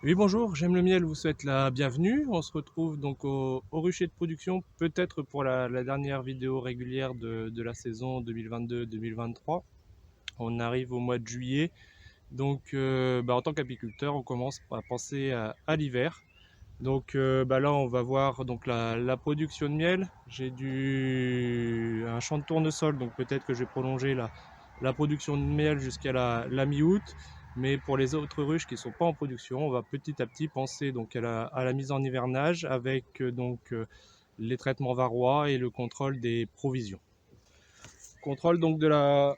Oui, bonjour, J'aime le miel vous souhaite la bienvenue. On se retrouve donc au rucher de production, peut-être pour la dernière vidéo régulière de la saison 2022-2023. On arrive au mois de juillet, donc en tant qu'apiculteur, on commence à penser à l'hiver. Donc là, on va voir donc la production de miel. J'ai un champ de tournesol, donc peut-être que je vais prolonger la production de miel jusqu'à la mi-août. Mais pour les autres ruches qui ne sont pas en production, on va petit à petit penser donc à la mise en hivernage avec les traitements varrois et le contrôle des provisions. Contrôle donc de la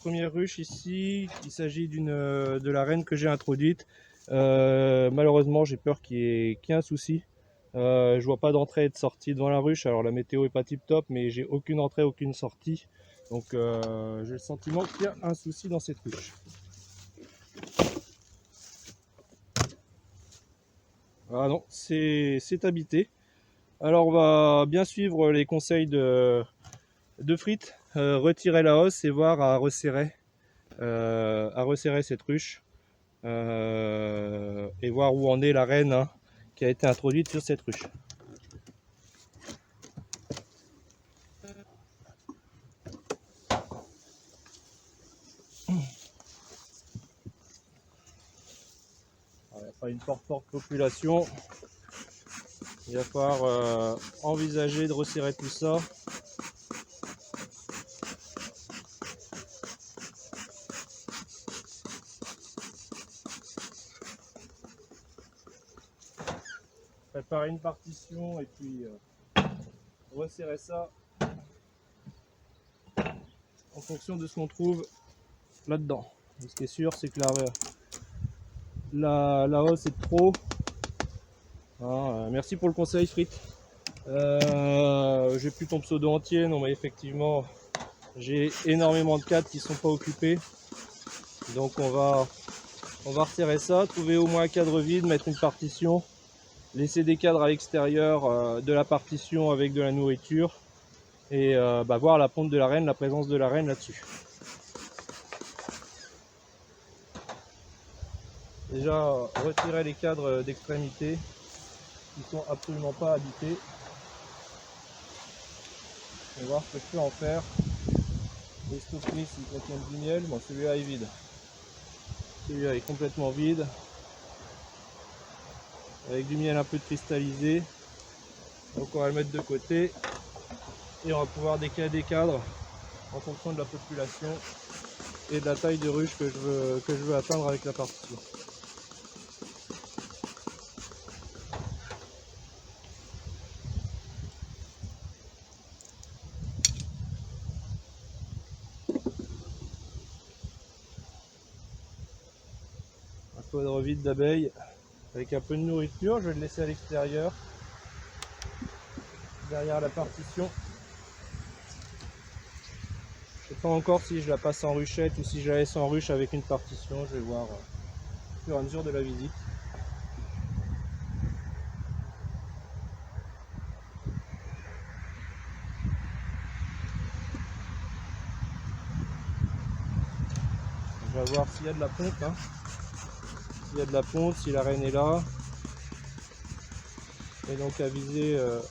première ruche ici. Il s'agit de la reine que j'ai introduite. Malheureusement, j'ai peur qu'il y ait un souci. Je vois pas d'entrée et de sortie devant la ruche. Alors la météo est pas tip top, mais j'ai aucune entrée, aucune sortie. Donc j'ai le sentiment qu'il y a un souci dans cette ruche. Ah non, c'est habité. Alors on va bien suivre les conseils de Frites, retirer la hausse et voir à resserrer cette ruche et voir où en est la reine, hein, qui a été introduite sur cette ruche. Il n'y a pas une forte population. Il va falloir envisager de resserrer tout ça. Préparer une partition et puis resserrer ça en fonction de ce qu'on trouve là-dedans. Ce qui est sûr, c'est que la hausse est trop. Merci pour le conseil, Frites. J'ai plus ton pseudo entier, non mais effectivement, j'ai énormément de cadres qui sont pas occupés. Donc on va resserrer ça, trouver au moins un cadre vide, mettre une partition, laisser des cadres à l'extérieur de la partition avec de la nourriture et voir la ponte de la reine, la présence de la reine là-dessus. Déjà retirer les cadres d'extrémité qui sont absolument pas habités. On va voir ce que je peux en faire. Les stocks-miss ils contiennent du miel, bon celui-là est vide. Celui-là est complètement vide. Avec du miel un peu cristallisé. Donc on va le mettre de côté. Et on va pouvoir décaler des cadres en fonction de la population et de la taille de ruche que je veux atteindre avec la partition. Un cadre vide d'abeilles avec un peu de nourriture, je vais le laisser à l'extérieur, derrière la partition. Je ne sais pas encore si je la passe en ruchette ou si je la laisse en ruche avec une partition, je vais voir au fur et à mesure de la visite. Je vais voir s'il y a de la ponte, hein. S'il y a de la ponte, si la reine est là. Et donc à viser de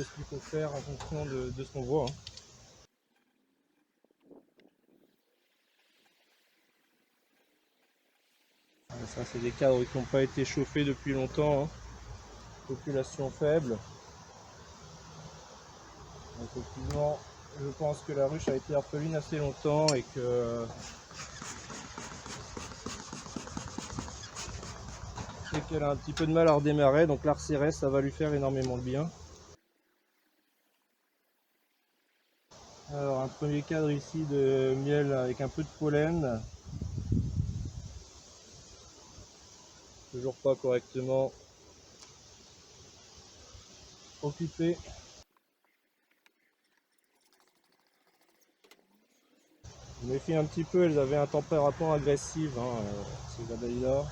ce qu'il faut faire en fonction de ce qu'on voit, hein. Ça c'est des cadres qui n'ont pas été chauffés depuis longtemps, hein. Population faible. Donc, effectivement, je pense que la ruche a été orpheline assez longtemps et qu'elle a un petit peu de mal à redémarrer, donc la resserrer ça va lui faire énormément de bien. Alors un premier cadre ici de miel avec un peu de pollen. Toujours pas correctement occupé. Je me méfie un petit peu, elles avaient un tempérament agressif, hein, ces abeilles là.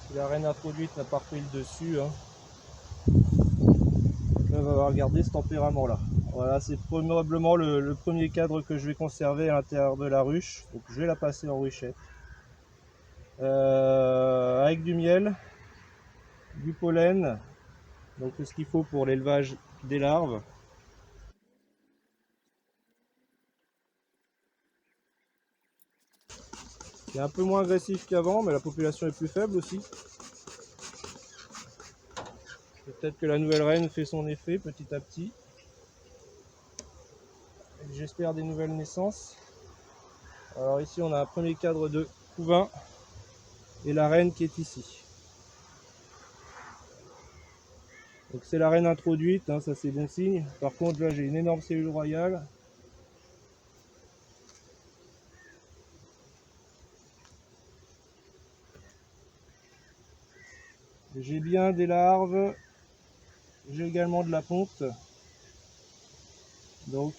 Si la reine introduite n'a pas repris le dessus, hein, elle va avoir gardé ce tempérament là. Voilà, c'est probablement le premier cadre que je vais conserver à l'intérieur de la ruche. Donc je vais la passer en ruchette. avec du miel, du pollen, donc tout ce qu'il faut pour l'élevage des larves. C'est un peu moins agressif qu'avant, mais la population est plus faible aussi. Peut-être que la nouvelle reine fait son effet petit à petit. J'espère des nouvelles naissances. Alors ici on a un premier cadre de couvain et la reine qui est ici. Donc c'est la reine introduite, hein, ça c'est bon signe. Par contre là j'ai une énorme cellule royale. J'ai bien des larves. J'ai également de la ponte. Donc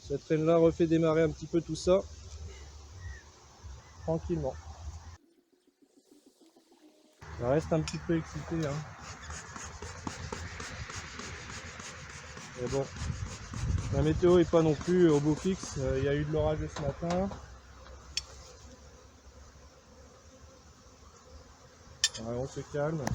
cette reine là refait démarrer un petit peu tout ça tranquillement. Ça reste un petit peu excité, hein. Mais bon, la météo est pas non plus au beau fixe. Il y a eu de l'orage ce matin. Ouais, on se calme.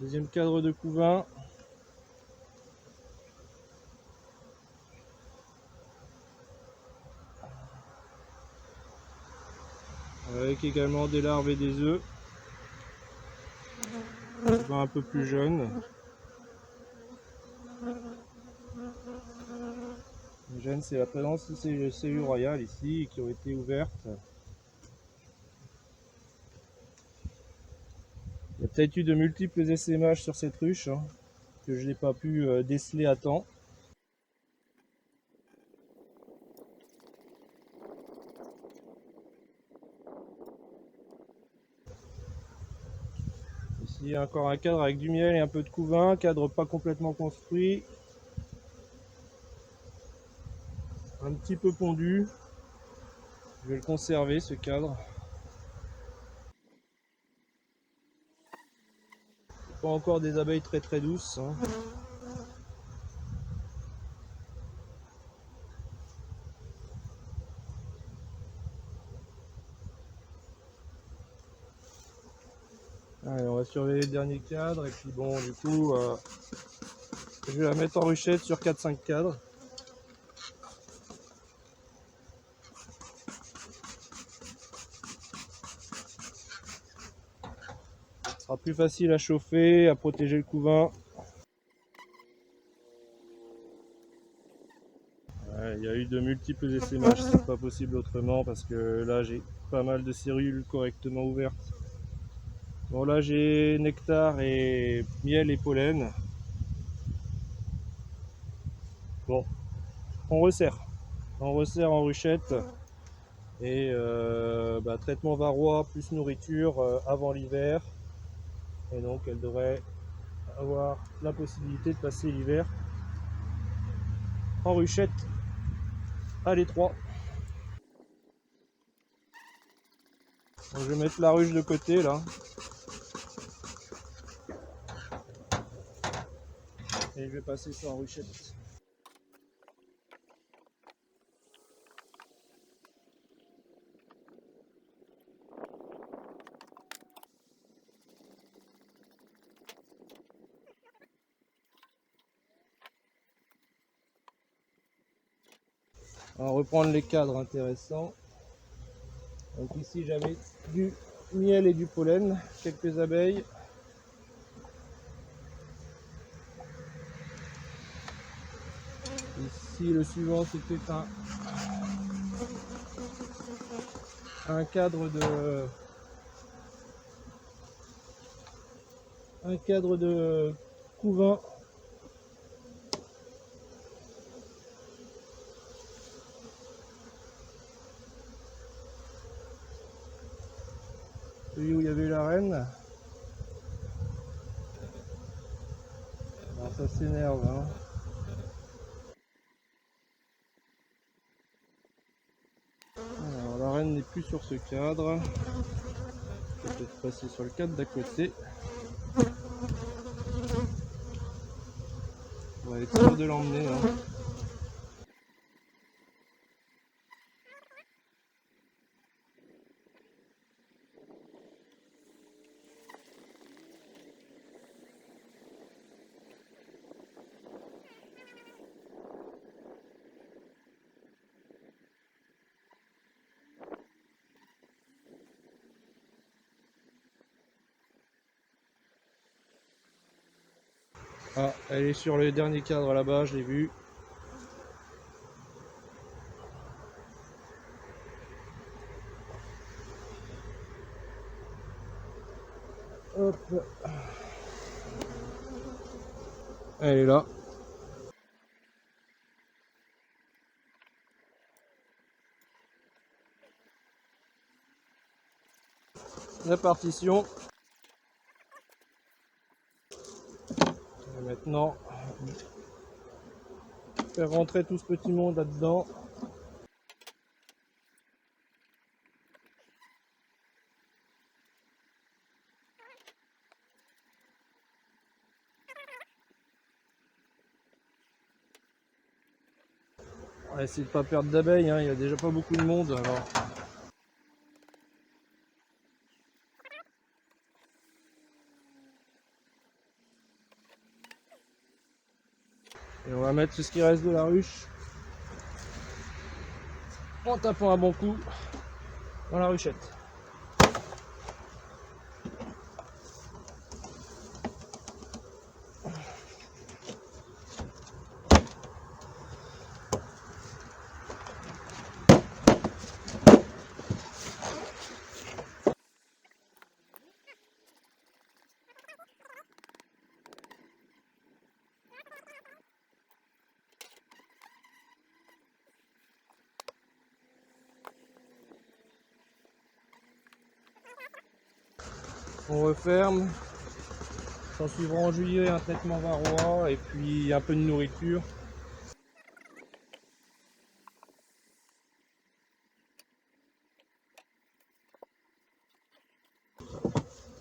Deuxième cadre de couvain. Avec également des larves et des œufs. Un peu plus jeune. Le jeune, c'est la présence de ces cellules royales ici qui ont été ouvertes. Il y a peut-être eu de multiples essaimages sur cette ruche, hein, que je n'ai pas pu déceler à temps. Ici encore un cadre avec du miel et un peu de couvain, cadre pas complètement construit. Un petit peu pondu. Je vais le conserver ce cadre. Pas encore des abeilles très douces, hein. Allez, on va surveiller le dernier cadre et puis bon du coup je vais la mettre en ruchette sur 4-5 cadres. Ce sera plus facile à chauffer, à protéger le couvain. Ouais, il y a eu de multiples essaimages, c'est pas possible autrement parce que là j'ai pas mal de cellules correctement ouvertes. Bon là j'ai nectar et miel et pollen. Bon, on resserre. On resserre en ruchette et traitement varroa plus nourriture avant l'hiver. Et donc elle devrait avoir la possibilité de passer l'hiver en ruchette à l'étroit. Donc je vais mettre la ruche de côté là. Et je vais passer ça en ruchette. On va reprendre les cadres intéressants. Donc ici j'avais du miel et du pollen, quelques abeilles. Ici le suivant c'était un cadre de couvain. Celui où il y avait la reine. Alors ça s'énerve, hein. Alors la reine n'est plus sur ce cadre. Peut-être passer sur le cadre d'à côté. On va être sûr de l'emmener. Hein. Ah, elle est sur le dernier cadre là-bas, je l'ai vu. Hop. Elle est là. La partition. Et maintenant, faire rentrer tout ce petit monde là-dedans. On va essayer de pas perdre d'abeilles, hein. Il n'y a déjà pas beaucoup de monde alors. Et on va mettre tout ce qui reste de la ruche en tapant un bon coup dans la ruchette. On referme. S'en suivra en juillet un traitement varroa et puis un peu de nourriture.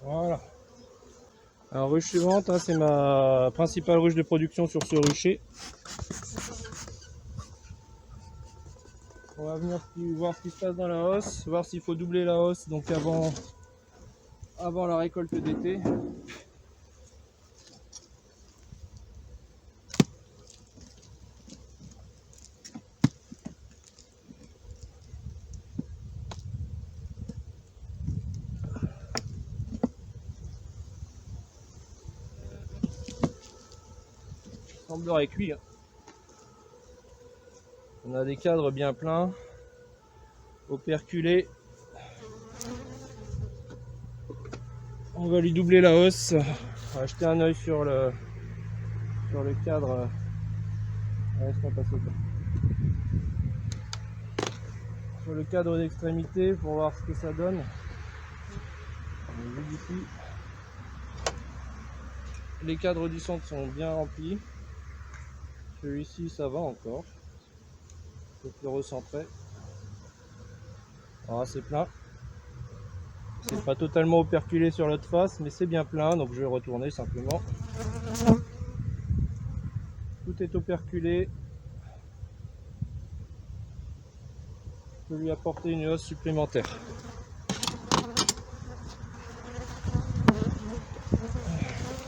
Voilà. Alors ruche suivante, hein, c'est ma principale ruche de production sur ce rucher. On va venir voir ce qui se passe dans la hausse, voir s'il faut doubler la hausse donc avant la récolte d'été. Semblerait cuit. On a des cadres bien pleins, operculés. On va lui doubler la hausse. On va jeter un œil sur le cadre. Laisse-moi passer ça. Sur le cadre d'extrémité pour voir ce que ça donne. Ici. Les cadres du centre sont bien remplis. Celui-ci ça va encore. Je vais le recentrer. Alors c'est plein. C'est pas totalement operculé sur l'autre face, mais c'est bien plein, donc je vais retourner simplement. Tout est operculé. Je peux lui apporter une hausse supplémentaire.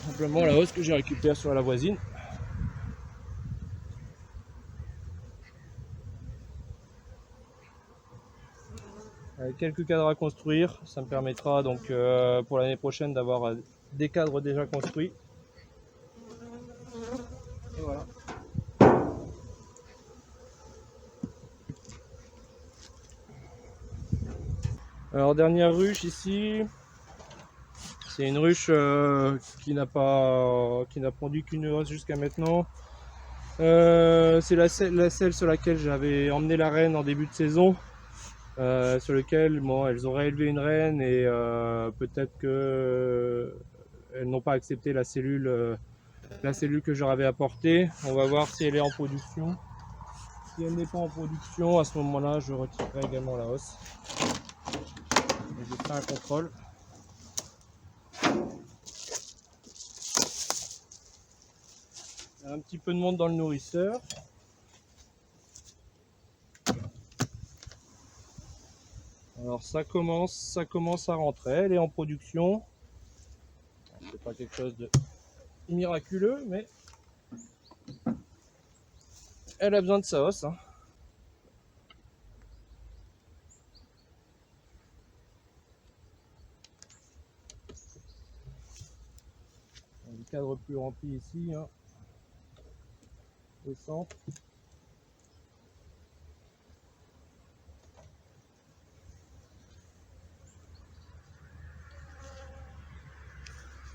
Simplement la hausse que j'ai récupérée sur la voisine. Avec quelques cadres à construire, ça me permettra donc pour l'année prochaine d'avoir des cadres déjà construits. Et voilà. Alors dernière ruche ici, c'est une ruche qui n'a produit qu'une hausse jusqu'à maintenant. C'est la selle sur laquelle j'avais emmené la reine en début de saison. Sur lequel bon, elles auraient élevé une reine et peut-être que elles n'ont pas accepté la cellule que je leur avais apportée. On va voir si elle est en production. Si elle n'est pas en production, à ce moment-là, je retirerai également la hausse. Et je ferai un contrôle. Un petit peu de monde dans le nourrisseur. Alors ça commence à rentrer, elle est en production. C'est pas quelque chose de miraculeux, mais elle a besoin de sa hausse, hein. Du cadre plus rempli ici, hein. Au centre.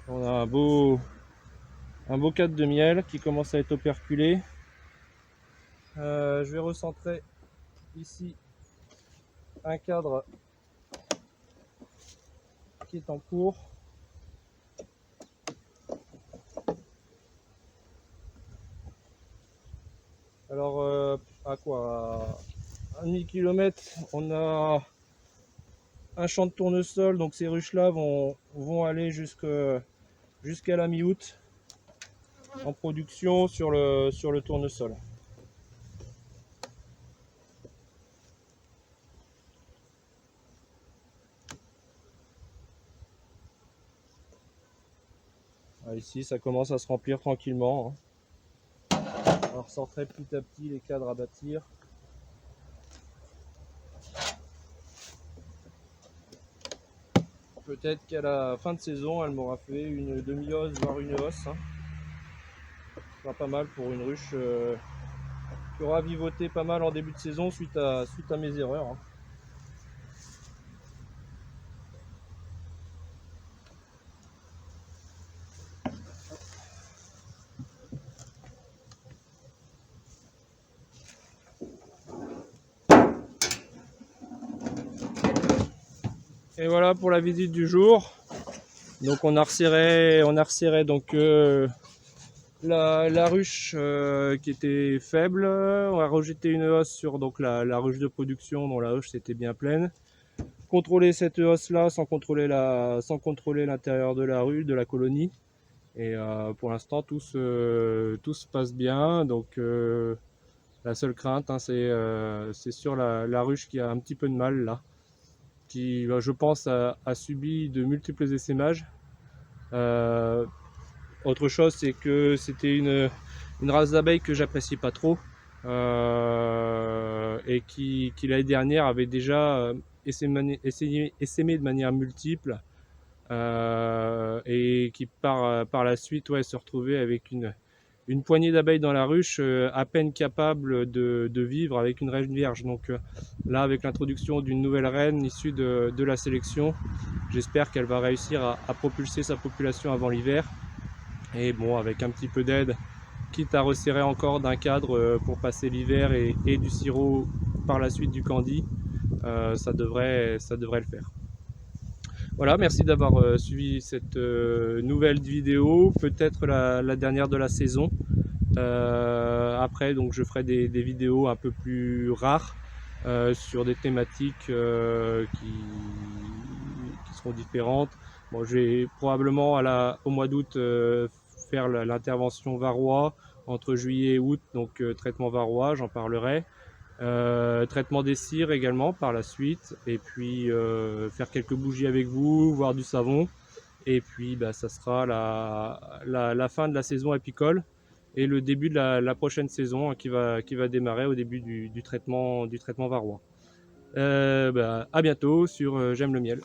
On a un beau cadre de miel qui commence à être operculé. Je vais recentrer ici un cadre qui est en cours. Alors à quoi, à 1,5 km, on a un champ de tournesol, donc ces ruches là vont aller jusqu'à la mi-août en production sur le tournesol. Ici ça commence à se remplir tranquillement, hein. On ressortirait petit à petit les cadres à bâtir. Peut-être qu'à la fin de saison elle m'aura fait une demi-hausse voire une hausse, hein. Ce sera pas mal pour une ruche qui aura vivoté pas mal en début de saison suite à mes erreurs, hein. Et voilà pour la visite du jour. Donc on a resserré donc la ruche qui était faible. On a rejeté une hausse sur donc la ruche de production dont la ruche était bien pleine. Contrôler cette hausse là sans contrôler l'intérieur de la rue, de la colonie. Et pour l'instant tout se passe bien. Donc la seule crainte, hein, c'est sur la ruche qui a un petit peu de mal là, qui je pense a subi de multiples essaimages. Autre chose, c'est que c'était une race d'abeilles que j'apprécie pas trop, et qui l'année dernière avait déjà essaimé de manière multiple, et qui par la suite se retrouvait avec une poignée d'abeilles dans la ruche, à peine capable de vivre avec une reine vierge. Donc là, avec l'introduction d'une nouvelle reine issue de la sélection, j'espère qu'elle va réussir à propulser sa population avant l'hiver. Et bon, avec un petit peu d'aide, quitte à resserrer encore d'un cadre pour passer l'hiver et du sirop par la suite du candy, ça devrait le faire. Voilà, merci d'avoir suivi cette nouvelle vidéo, peut-être la dernière de la saison. Après, donc, je ferai des vidéos un peu plus rares sur des thématiques qui seront différentes. Bon, je vais probablement au mois d'août faire l'intervention varroa entre juillet et août, donc traitement varroa, j'en parlerai. Traitement des cires également par la suite, et puis faire quelques bougies avec vous, voir du savon, et puis ça sera la fin de la saison apicole et le début de la prochaine saison, hein, qui va démarrer au début du traitement varroa. À bientôt sur J'aime le miel.